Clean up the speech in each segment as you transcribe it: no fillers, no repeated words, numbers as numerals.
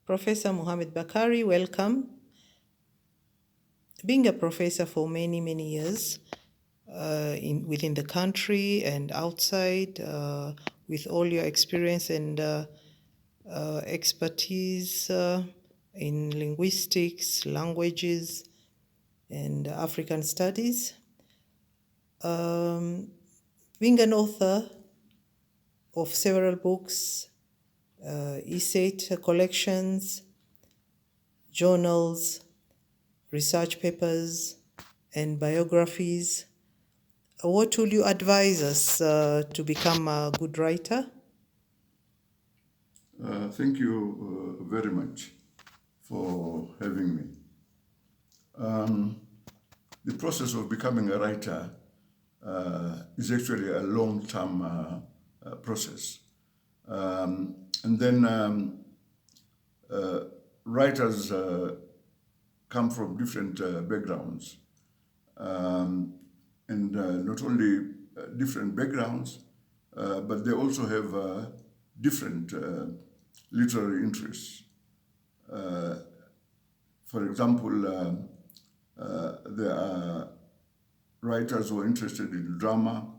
Professor Mohamed Bakari, welcome. Being a professor for many, many years within the country and outside, with all your experience and expertise in linguistics, languages, and African studies. Being an author of several books, essay collections, journals, research papers, and biographies. What will you advise us to become a good writer? Thank you very much for having me. The process of becoming a writer is actually a long-term process. And then writers come from different backgrounds. And not only different backgrounds, but they also have different literary interests. For example, there are writers who are interested in drama,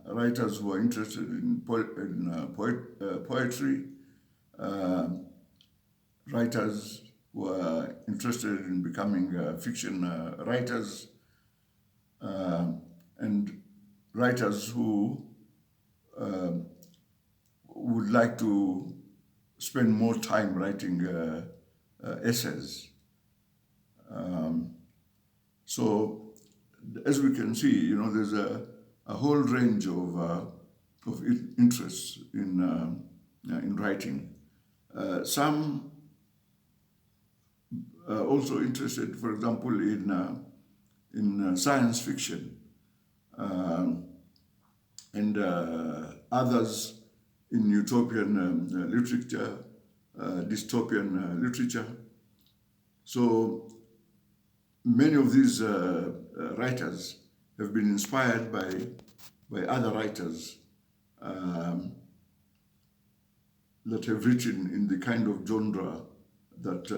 writers who are interested in poetry, writers who are interested in becoming fiction writers, and writers who would like to spend more time writing essays. So, as we can see, there's a whole range of interests in writing. Some also interested, for example, in science fiction, and others in utopian literature, dystopian literature. So many of these writers have been inspired by other writers that have written in the kind of genre that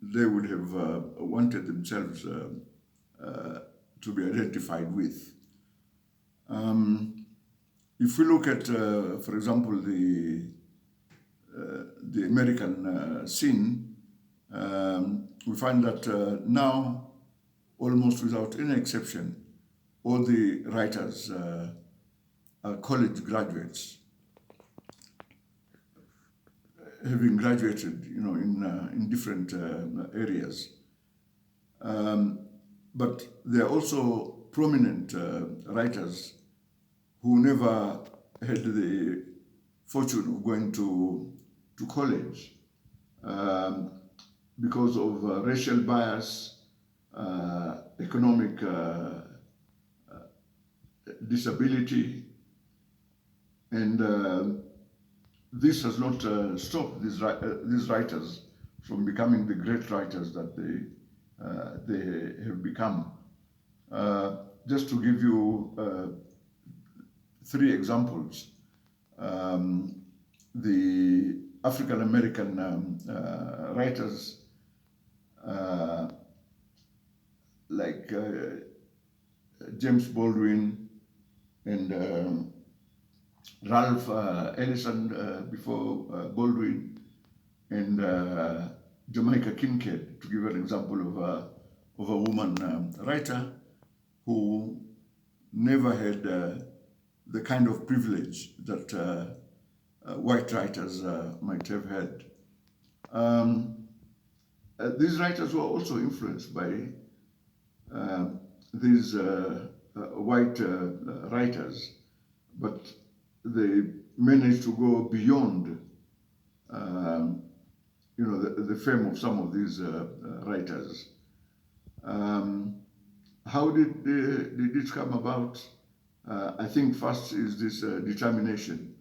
they would have wanted themselves to be identified with. If we look at, for example, the American scene, we find that now, almost without any exception, all the writers are college graduates, having graduated, in different areas. But there are also prominent writers who never had the fortune of going to college because of racial bias, economic disability, and this has not stopped these writers from becoming the great writers that they have become. Just to give you 3 examples, the African American writers like James Baldwin and Ralph Ellison before Baldwin, and Jamaica Kincaid, to give an example of a woman writer who never had the kind of privilege that white writers might have had. These writers were also influenced by these white writers, but they managed to go beyond the fame of some of these writers. How did it come about? I think first is this determination.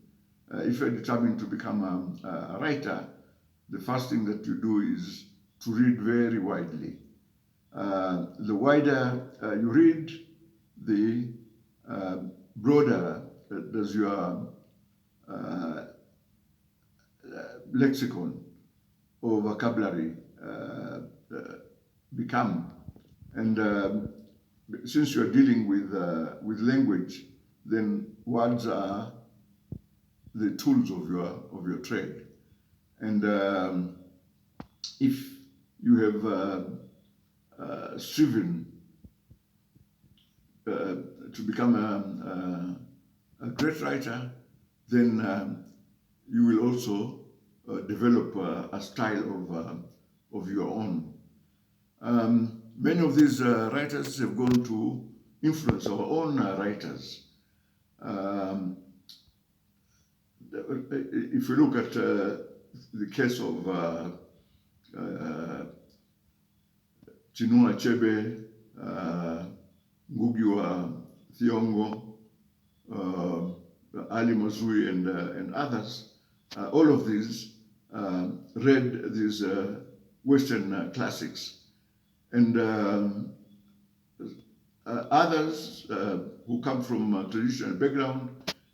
If you're determined to become a writer, the first thing that you do is to read very widely. The wider you read, the broader does your lexicon or vocabulary become. And since you're dealing with language, then words are the tools of your trade. And if you have striven to become a great writer, then you will also develop a style of your own. Many of these writers have gone to influence our own writers. If you look at the case of Chinua Achebe, Ngugi wa Thiong'o, Ali Mazrui, and others, all of these read these Western classics. And others who come from a traditional background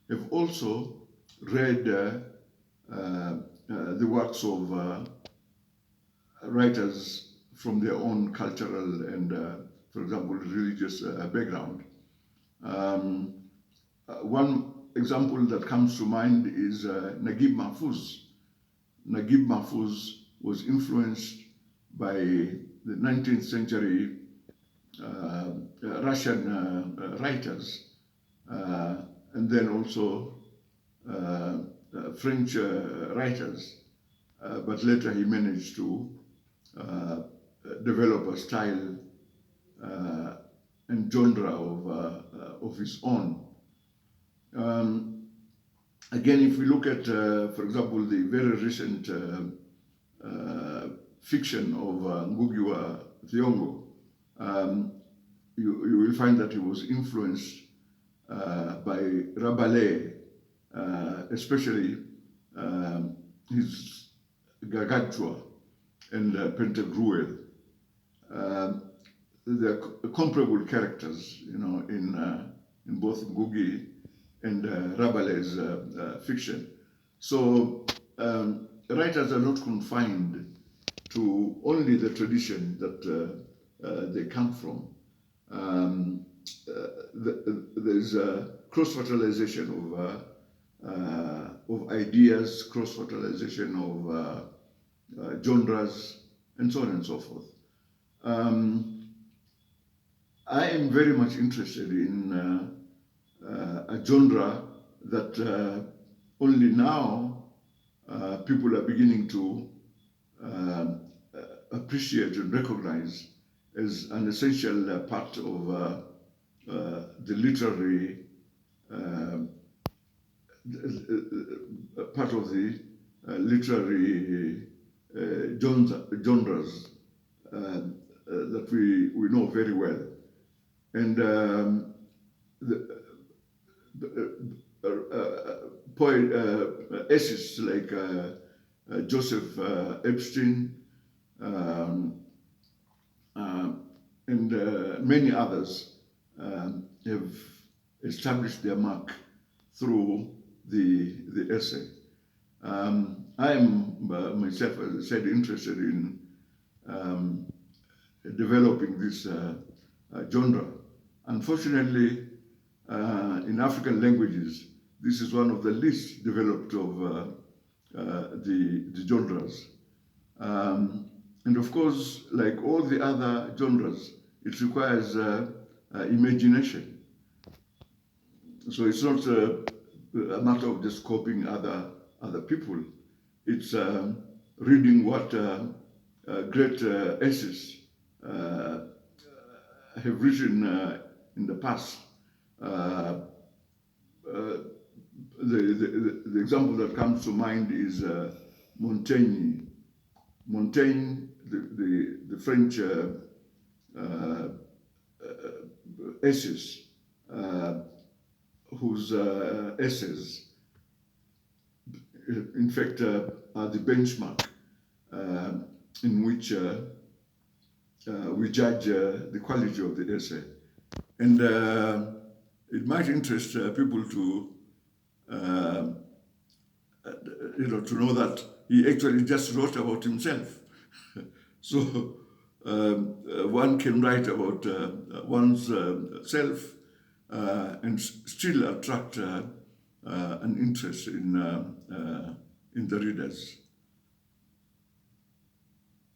have also read the works of writers from their own cultural and, for example, religious background. One example that comes to mind is Naguib Mahfouz. Naguib Mahfouz was influenced by the 19th century Russian writers, and then also French writers, but later he managed to develop a style and genre of his own. Again, if we look at, for example, the very recent fiction of Ngugi wa Thiong'o, you will find that he was influenced by Rabelais, especially his Gargantua and Pantagruel. They're comparable characters, in both Ngugi and Rabelais' fiction. So writers are not confined to only the tradition that they come from. There's a cross-fertilization of ideas, cross-fertilization of genres, and so on and so forth. I am very much interested in a genre that only now people are beginning to appreciate and recognize as an essential part of the literary genres that we know very well. And essayists like Joseph Epstein and many others have established their mark through the essay. I am myself, as I said, interested in developing this genre. Unfortunately, in African languages, this is one of the least developed of the genres. And of course, like all the other genres, it requires imagination. So it's not a matter of just copying other people. It's reading what great essayists have written in the past. The example that comes to mind is Montaigne. Montaigne, the French essayist, whose essays, in fact, are the benchmark in which we judge the quality of the essay. And it might interest people to to know that he actually just wrote about himself. So one can write about one's self and still attract an interest in the readers.